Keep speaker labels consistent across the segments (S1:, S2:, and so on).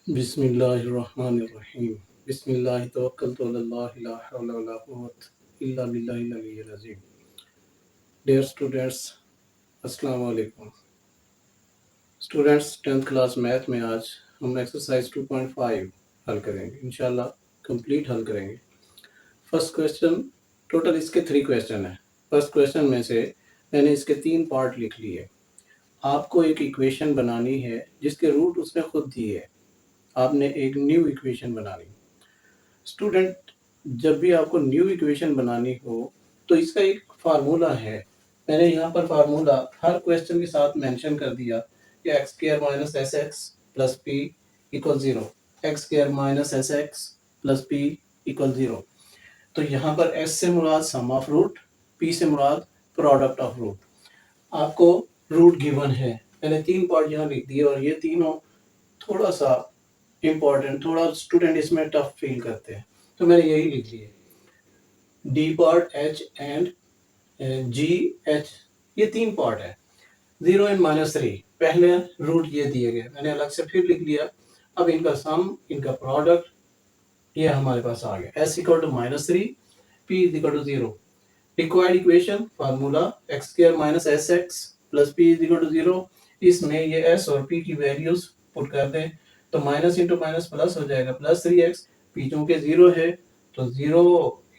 S1: बिस्मिल्लाहिर्रहमानिर्रहीम। बिस्मिल्लाहि तवक्कलतु अलल्लाह ला हौला वला कुव्वता इल्ला बिल्लाहिल अलिय्यिल अज़ीम। डियर स्टूडेंट्स, अस्सलाम वालेकुम। स्टूडेंट्स, 10th क्लास मैथ में आज हम एक्सरसाइज 2.5 हल करेंगे। इंशाल्लाह कंप्लीट हल करेंगे। फर्स्ट क्वेश्चन, टोटल इसके 3 क्वेश्चन हैं। फर्स्ट क्वेश्चन में से मैंने इसके 3 पार्ट लिख लिए। आपको एक इक्वेशन बनानी है जिसके रूट उसने खुद दिए है। आपने एक न्यू इक्वेशन बनानी। स्टूडेंट, जब भी आपको न्यू इक्वेशन बनानी हो तो इसका एक फार्मूला है। मैंने यहाँ पर फार्मूला हर क्वेश्चन के साथ मेंशन कर दिया कि x square minus s x plus P equal 0, x square minus s x plus P equal 0। तो यहाँ पर एस से मुराद सम ऑफ रूट, पी से मुराद प्रोडक्ट ऑफ रूट। आपको रूट गिवन है। मैंने 3 पार्ट यहाँ लिख दिए और ये तीनों थोड़ा सा इम्पोर्टेंट, थोड़ा स्टूडेंट इसमें टफ फील करते हैं, तो मैंने यही लिख लिए। D part, H and ji H, ये 3 पार्ट है। 0 एंड -3 पहले रूट ये दिए गए, मैंने अलग से फिर लिख लिया। अब इनका सम, इनका प्रोडक्ट ये हमारे पास आ गया। s equal to -3, p is equal to 0। Required equation formula x square minus s x plus p is equal to 0। इसमें ये s और p की वैल्यूज पुट कर दें तो माइनस इंटू माइनस प्लस हो जाएगा, प्लस 3x। p चूंकि 0 है तो 0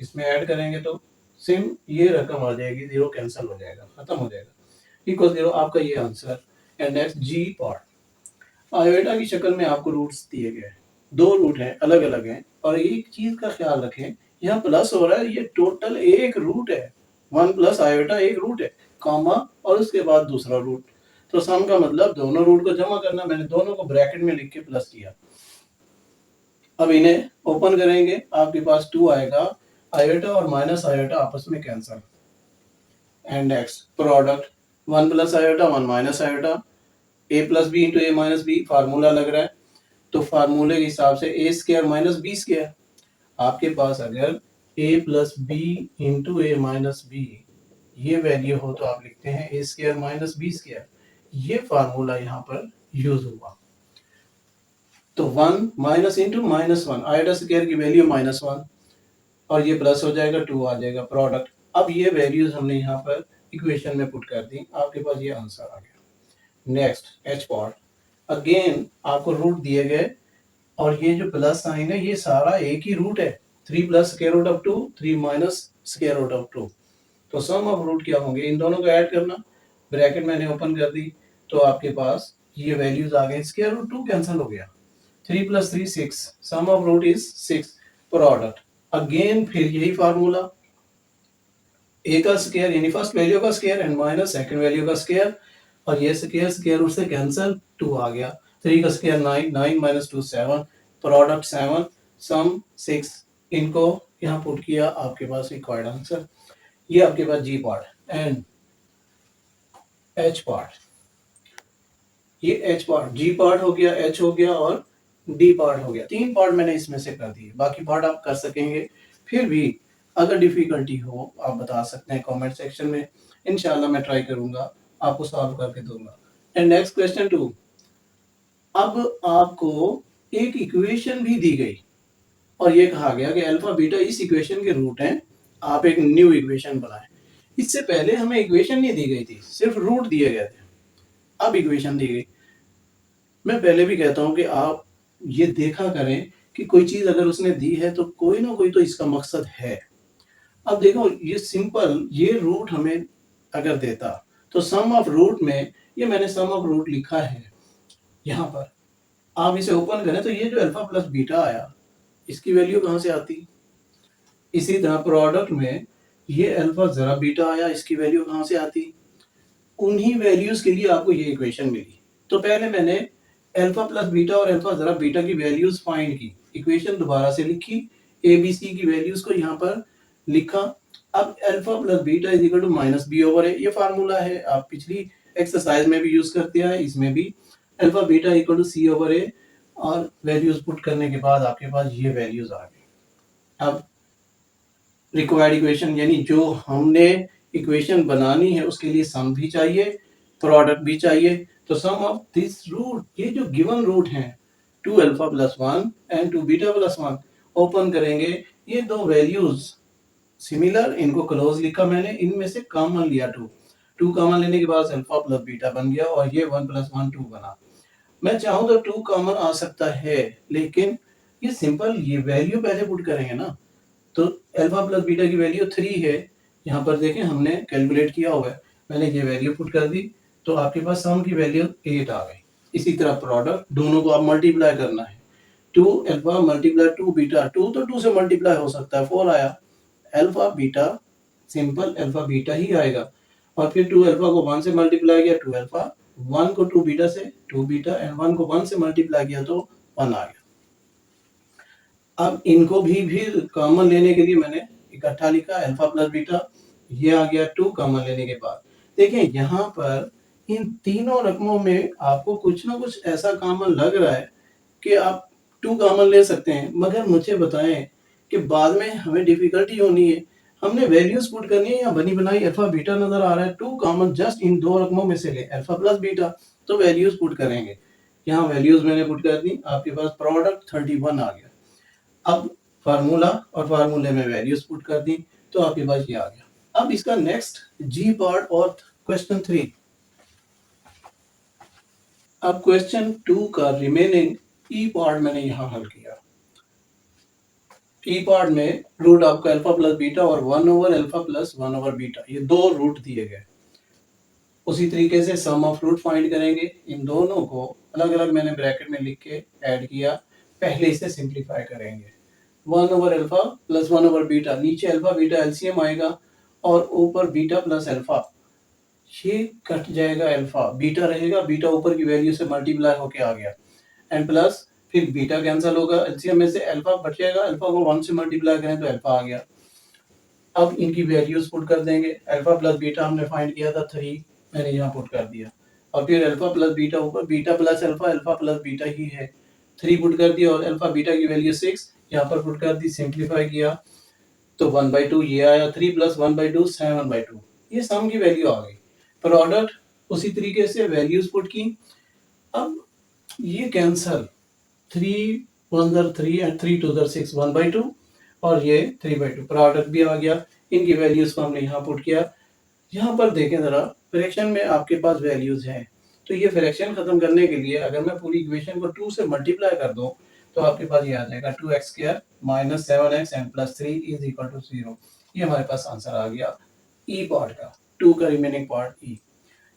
S1: इसमें ऐड करेंगे तो सिम ये रकम आ जाएगी, 0 कैंसिल हो जाएगा, खत्म हो जाएगा, इक्वल 0। आपका ये answer. And next G part. Iota की शक्ल में आपको रूट्स दिए गए हैं। 2 रूट हैं, अलग अलग हैं। और एक चीज का ख्याल रखें, यहाँ प्लस हो रहा है, ये टोटल एक रूट है। 1 प्लस आयोटा एक रूट है, कॉमा और उसके बाद दूसरा रूट। तो सम का मतलब दोनों रूट को जमा करना। मैंने दोनों को ब्रैकेट में लिख के प्लस किया। अब इन्हें ओपन करेंगे, आपके पास 2 आएगा। आयोटा और माइनस आयोटा आपस में cancel. And next product 1 plus iota 1 minus iota, a plus b into a minus b formula लग रहा है। तो फार्मूले के हिसाब से a square minus b square. आपके पास अगर a plus b into a minus b ये वैल्यू हो तो आप लिखते हैं a square minus b square. ये फार्मूला यहाँ पर यूज हुआ। तो 1 माइनस इंटू -1, आयोटा स्क्वायर की वैल्यू -1 और ये प्लस हो जाएगा, 2 आ जाएगा प्रोडक्ट। अब ये वैल्यूज हमने यहाँ पर इक्वेशन में पुट कर दी, आपके पास ये आंसर आ गया। Next H part. अगेन आपको रूट दिए गए और ये जो प्लस साइन है ये सारा एक ही रूट है। 3 plus square root of 2, 3 minus square root of 2। तो सम ऑफ रूट क्या होंगे, इन दोनों को ऐड करना। ब्रैकेट मैंने ओपन कर दी तो आपके पास ये वैल्यूज आ गए। स्क्वायर रूट 2 कैंसिल हो गया, 3 plus 3 6, sum of root is 6। Product again फिर यही फार्मूला, ए का स्क्वायर यानी फर्स्ट वैल्यू का square and minus second value का स्क्वायर, और ये स्क्वायर स्क्वायर रूट से कैंसिल, 2 आ गया। 3 का स्क्वायर 9, 9 माइनस 2 7, प्रोडक्ट 7, सम 6। इनको यहाँ पुट किया, आपके पास रिक्वायर्ड आंसर। ये आपके पास जी पार्ट। एंड एच पार्ट, ये एच पार्ट, जी पार्ट हो गया, एच हो गया और डी पार्ट हो गया। 3 पार्ट मैंने इसमें से कर दिए, बाकी पार्ट आप कर सकेंगे। फिर भी अगर डिफिकल्टी हो आप बता सकते हैं कमेंट सेक्शन में, इंशाल्लाह मैं ट्राई करूंगा, आपको सॉल्व करके दूंगा। And next question 2। अब आपको एक इक्वेशन भी दी गई और ये कहा गया कि अल्फा बीटा इस इक्वेशन के रूट हैं, आप एक न्यू इक्वेशन बनाएं। इससे पहले हमें इक्वेशन नहीं दी गई थी, सिर्फ रूट दिए गए थे। अब इक्वेशन दी गई। मैं पहले भी कहता हूं कि आप ये देखा करें कि कोई चीज अगर उसने दी है तो कोई ना कोई तो इसका मकसद है। अब देखो, ये सिंपल, ये रूट हमें अगर देता तो सम ऑफ रूट में, ये मैंने सम ऑफ रूट लिखा है यहाँ पर, आप इसे ओपन करें तो ये जो अल्फा प्लस बीटा आया इसकी वैल्यू कहाँ से आती। इसी तरह प्रोडक्ट में ये अल्फा जरा बीटा आया, इसकी वैल्यू कहाँ से आती। उन्हीं वैल्यूज के लिए आपको ये इक्वेशन मिली। तो पहले मैंने अल्फा प्लस बीटा और अल्फा जरा बीटा की वैल्यूज फाइंड की, इक्वेशन दोबारा से लिखी, ए बी सी की वैल्यूज को यहाँ पर लिखा। अब alpha plus beta is equal to minus b over a, ये फार्मूला है, आप पिछली एक्सरसाइज में भी यूज करते हैं, इसमें भी alpha beta equal to c over a, और वैल्यूज पुट करने के बाद आपके पास ये वैल्यूज आ गई। अब रिक्वायर्ड इक्वेशन यानी जो हमने इक्वेशन बनानी है उसके लिए सम भी चाहिए, प्रोडक्ट भी चाहिए। तो सम ऑफ दिस रूट, ये जो गिवन रूट हैं 2 alpha plus 1 and 2 beta plus 1 open करेंगे। ये दो वैल्यूज सिमिलर, इनको क्लोज लिखा मैंने, इनमें से कॉमन लिया 2 कॉमन लेने के बाद अल्फा प्लस बीटा बन गया और ये 1 प्लस 1 2 बना। मैं चाहूँ तो 2 कॉमन आ सकता है, लेकिन ये सिंपल, ये वैल्यू पहले पुट करेंगे ना। तो अल्फा प्लस बीटा की वैल्यू 3 है, यहाँ पर देखें हमने कैलकुलेट किया हुआ है, मैंने ये वैल्यू पुट कर दी तो आपके पास सम की वैल्यू 8 आ गई। इसी तरह प्रोडक्ट दोनों को आप मल्टीप्लाई करना है, 2 अल्फा मल्टीप्लाई 2 बीटा, 2 तो 2 से मल्टीप्लाई हो सकता है, 4 आया। Alpha beta, simple alpha beta ही आएगा। और फिर 2 अल्फा को 1 से मल्टीप्लाई किया 2 अल्फा, 1 को 2 बीटा से 2 बीटा एंड 1 को 1 से मल्टीप्लाई किया तो 1 आ गया। अब इनको भी कॉमन लेने के लिए मैंने इकट्ठा लिखा अल्फा प्लस बीटा, ये आ गया 2 कॉमन लेने के बाद। देखिए यहाँ पर इन तीनों रकमों में आपको कुछ ना कुछ ऐसा कॉमन लग रहा है कि आप 2 कॉमन ले सकते हैं, मगर मुझे बताएं कि बाद में हमें डिफिकल्टी होनी है, हमने वैल्यूज पुट करनी है या बनी बनाई अल्फा बीटा नजर आ रहा है, 2 कॉमन जस्ट इन दो रकमों में से ले अल्फा प्लस बीटा, तो वैल्यूज पुट करेंगे। यहाँ वैल्यूज मैंने पुट कर दी, आपके पास प्रोडक्ट 31 आ गया। अब फार्मूला और फार्मूले में वैल्यूज पुट कर दी तो आपके पास ये आ गया। अब इसका नेक्स्ट जी पार्ट और क्वेश्चन 3। अब क्वेश्चन 2 का रिमेनिंग ई पार्ट मैंने यहाँ हल किया। ई पार्ट में रूट आपका अल्फा प्लस बीटा और 1 over alpha plus 1 over beta, ये दो रूट दिए गए। उसी तरीके से सम ऑफ रूट फाइंड करेंगे, इन दोनों को अलग अलग मैंने ब्रैकेट में लिख के ऐड किया, पहले इसे सिंप्लीफाई करेंगे। 1 over alpha plus 1 over beta, नीचे अल्फा बीटा एलसीएम आएगा और ऊपर बीटा प्लस अल्फा, ये कट जाएगा, अल्फा बीटा रहेगा, बीटा ऊपर की वैल्यू से मल्टीप्लाई होके आ गया एंड प्लस फिर बीटा कैंसिल होगा, एलसीएम में से अल्फा बचेगा, अल्फा को 1 से मल्टीप्लाई करें तो अल्फा आ गया। अब इनकी वैल्यूज पुट कर देंगे, अल्फा प्लस बीटा हमने फाइंड किया था 3, मैंने यहाँ पुट कर दिया और फिर अल्फा प्लस बीटा ऊपर beta plus alpha, alpha plus beta ही है, 3 पुट कर दिया और अल्फा बीटा की वैल्यू 6 यहाँ पर पुट कर दी, सिंप्लीफाई किया तो 1/2 ये आया, 3 प्लस 1/2 7/2, ये सम की वैल्यू आ गई। प्रोडक्ट उसी तरीके से वैल्यूज पुट की, अब ये कैंसल, 3 1 3 एंड 3 2 6 1/2 और ये 3/2, प्रोडक्ट भी आ गया। इनकी वैल्यूज को हमने यहाँ पुट किया। यहाँ पर देखें जरा, फ्रैक्शन में आपके पास वैल्यूज हैं, तो ये फ्रैक्शन खत्म करने के लिए अगर मैं पूरी इक्वेशन को 2 से मल्टीप्लाई कर दूं तो आपके पास ये आ जाएगा 2x square minus 7x and plus 3 is equal to 0। ये हमारे पास आंसर आ गया ई पार्ट का, 2 का remaining part E.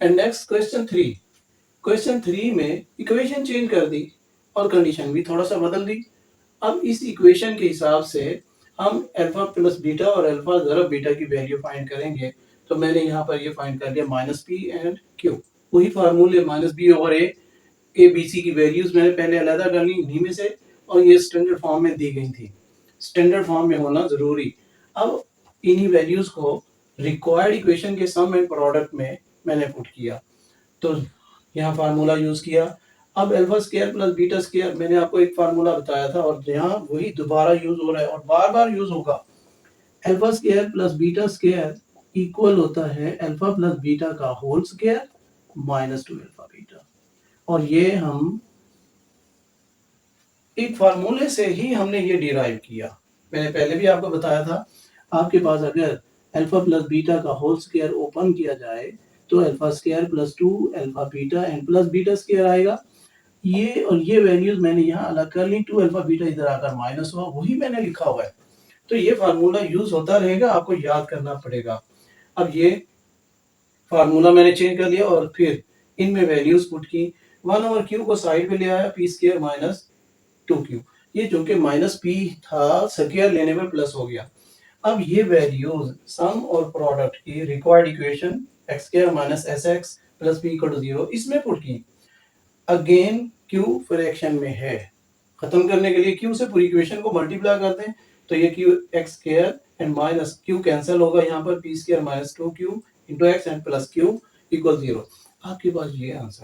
S1: And next question 3। Question 3 में इक्वेशन चेंज कर दी और कंडीशन भी थोड़ा सा बदल दी। अब इस इक्वेशन के हिसाब से हम अल्फा प्लस बीटा और अल्फा ज़रब बीटा की वैल्यू फाइंड करेंगे, तो मैंने यहाँ पर ये फाइंड कर लिया माइनस पी एंड क्यू, वही फार्मूले minus b over a b c की वैल्यूज मैंने पहले अलग कर ली इन्हीं में से, और ये स्टैंडर्ड फॉर्म में दी गई थी, स्टैंडर्ड फॉर्म में होना जरूरी। अब इन्हीं वैल्यूज को रिक्वायर्ड इक्वेशन के सम एंड प्रोडक्ट में मैंने पुट किया, तो यहाँ फार्मूला यूज किया। अब alpha square plus beta square मैंने आपको एक फार्मूला बताया था और यहाँ वही दोबारा यूज हो रहा है और बार बार यूज होगा। Alpha square plus beta square equal होता है अल्फा प्लस बीटा का whole square minus 2 alpha beta, और ये हम एक फार्मूले से ही हमने ये डिराइव किया। मैंने पहले भी आपको बताया था, आपके पास अगर अल्फा प्लस बीटा का होल स्क्वायर ओपन किया जाए तो alpha square plus 2 alpha beta and plus beta square आएगा। ये और ये वैल्यूज मैंने यहाँ अलग कर ली, 2 अल्फा बीटा इधर आकर माइनस हुआ, वही मैंने लिखा हुआ है, तो ये फार्मूला यूज होता रहेगा, आपको याद करना पड़ेगा। अब ये फार्मूला मैंने चेंज कर लिया और फिर इनमें वैल्यूज पुट की, 1 ओवर क्यू को साइड पे ले आया, पी स्क्वायर माइनस 2q, ये जो कि माइनस पी था स्क्वायर लेने में प्लस हो गया। अब ये वैल्यूज सम और प्रोडक्ट की required equation x square minus sx plus p equal to 0 इसमें पुट की। अगेन q फ्रैक्शन में है, खत्म करने के लिए q से पूरी इक्वेशन को मल्टीप्लाई कर दें तो ये q x square and minus q cancel होगा, यहाँ पर p square minus 2q into x and plus q equal 0। आपके पास ये आंसर